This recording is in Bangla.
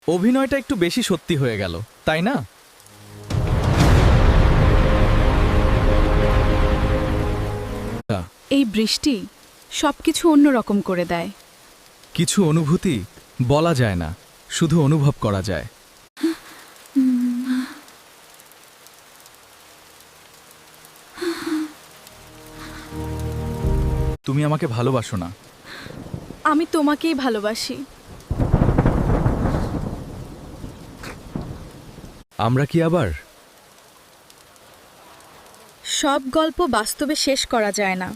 অভিনয়টা একটু বেশি সত্যি হয়ে গেল, তাই না? এই বৃষ্টি সবকিছু অন্যরকম করে দেয়। কিছু অনুভূতি বলা যায় না, শুধু অনুভব করা যায়। তুমি আমাকে ভালোবাসো না। আমি তোমাকেই ভালোবাসি। আমরা কি আবার? সব গল্প বাস্তবে শেষ করা যায় না।